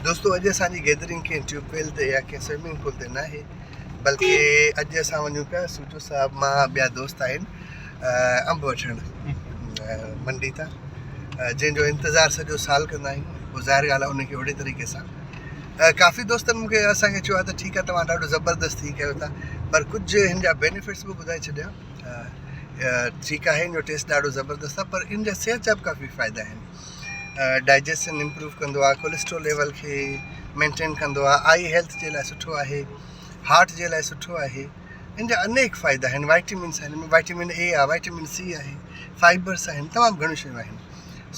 दोस्तों अॼु असांजी गैदरिंग कंहिं ट्यूबवेल ते या कंहिं स्विमिंग पूल ते न आहे, बल्कि अॼु असां वञूं पिया सूजो साहब मां ॿिया दोस्त आहिनि अंब वठणु मंडी तां, जंहिंजो इंतज़ारु सॼो साल कंदा आहियूं। पोइ ज़ाहिर ॻाल्हि आहे उनखे ओहिड़े तरीक़े सां काफ़ी दोस्तनि मूंखे असांखे चयो आहे त ठीकु आहे तव्हां ॾाढो ज़बरदस्त थी कयो था, पर कुझु हिन जा बेनिफिट्स बि ॿुधाए छॾिया। ठीकु आहे, हिन जो टेस्ट ॾाढो ज़बरदस्त आहे, पर इन जा सिहत जा बि काफ़ी फ़ाइदा आहिनि। डाइजेशन इम्प्रूव कंदो आहे, कोलेस्ट्रोल लेवल खे मेंटेन कंदो आहे, आई हेल्थ जे लाइ सुठो आहे, हार्ट जे लाइ सुठो आहे। इन जा अनेक फ़ाइदा आहिनि, वाइटामिन्स आहिनि, वाइटामिन ए आहे, वाइटामिन सी आहे, फाइबर्स आहिनि, तमामु घणियूं शयूं आहिनि।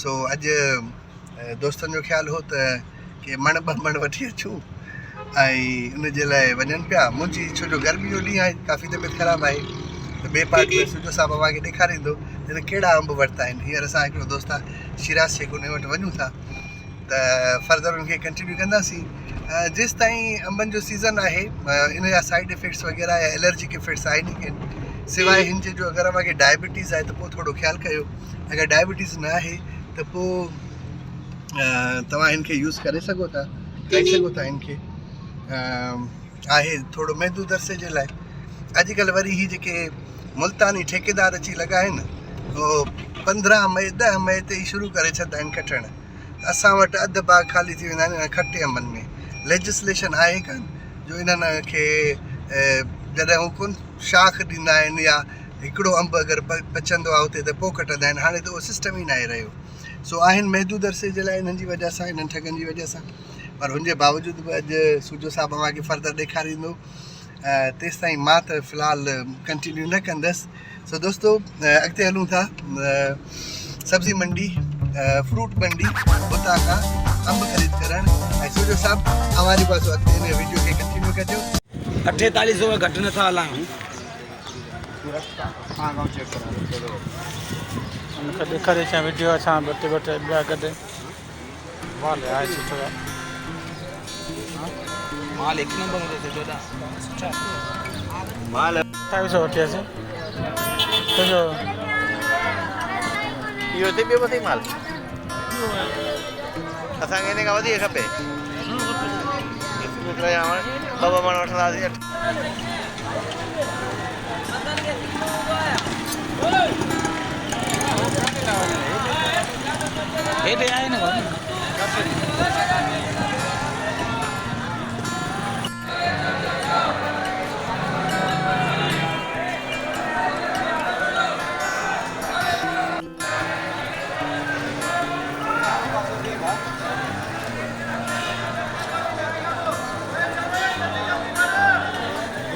सो अॼु दोस्तनि जो ख़्यालु हो त की मण ॿ मण वठी अचूं ऐं उन जे लाइ वञनि पिया। मुंहिंजी छो जो गर्मी जो ॾींहुं आहे, काफ़ी तबियत ख़राबु आहे, त ॿिए पार्ट में सूजो साहब अव्हांखे ॾेखारींदो त कहिड़ा अंब वरिता आहिनि। हींअर असां हिकिड़ो दोस्त आहे शिराज शेख, उन वटि वञूं था त फर्दर उनखे कंटिन्यू कंदासीं जेसि ताईं अंबनि जो सीज़न आहे। इन जा साइड इफेक्ट्स वग़ैरह या एलर्जिक इफेक्ट्स आहिनि ई कोन, सवाइ हिन जे जो अगरि अव्हांखे डायबिटीज़ आहे त पोइ थोरो ख़्यालु कयो। अगरि डायबिटीज़ न आहे त पोइ तव्हां हिन खे यूज़ करे सघो था, खाई सघो था। हिन खे आहे थोरो मैदू दरसे जे लाइ। अॼुकल्ह वरी ही जेके मुल्तानी ठेकेदार अची लॻा आहिनि, उहो 15 मई 10 मई ते ई शुरू करे छॾंदा आहिनि कटणु। असां वटि अधु बाग ख़ाली थी वेंदा आहिनि खटे अंबनि में। लेजिस्लेशन आहे कान जो इन्हनि खे जॾहिं हू कोन शाख ॾींदा आहिनि या हिकिड़ो अंब अगरि बचंदो आहे उते त पोइ कटंदा आहिनि। हाणे त उहो सिस्टम ई न आहे रहियो। सो आहिनि मैदू दरसे जे लाइ इन्हनि जी वजह सां, इन्हनि ठगनि जी वजह सां, पर हुनजे बावजूदि बि अॼु सूजो साहब अव्हांखे फर्दर ॾेखारींदो। तेसि ताईं मां त फ़िलहालु कंटिन्यू न कंदसि। सो दोस्तो अॻिते हलूं था सब्ज़ी मंडी, फ्रूट मंडी, उतां खां अंब ख़रीद करणु। ऐं सूजो साहब हमारे पास अॻिते हिन वीडियो खे कंटिन्यू कजो। 4800 घटि नथा हलायूं। ॾेखारे असां वीडियो असां ॿ टे ॿिया गॾु माल आहे सुठो आहे। माल हिकु नंबर में सुठो आहे। माल 2800 वठियासीं। तुंहिंजो इहो हिते ॿियो अथई माल, असांखे हिन खां वधीक खपे। ॿ मण वठंदासीं। हेॾे आहे न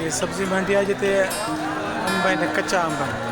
ये सब्जी मंडी आहे जिते अंब आहिनि, कचा अंब आहिनि।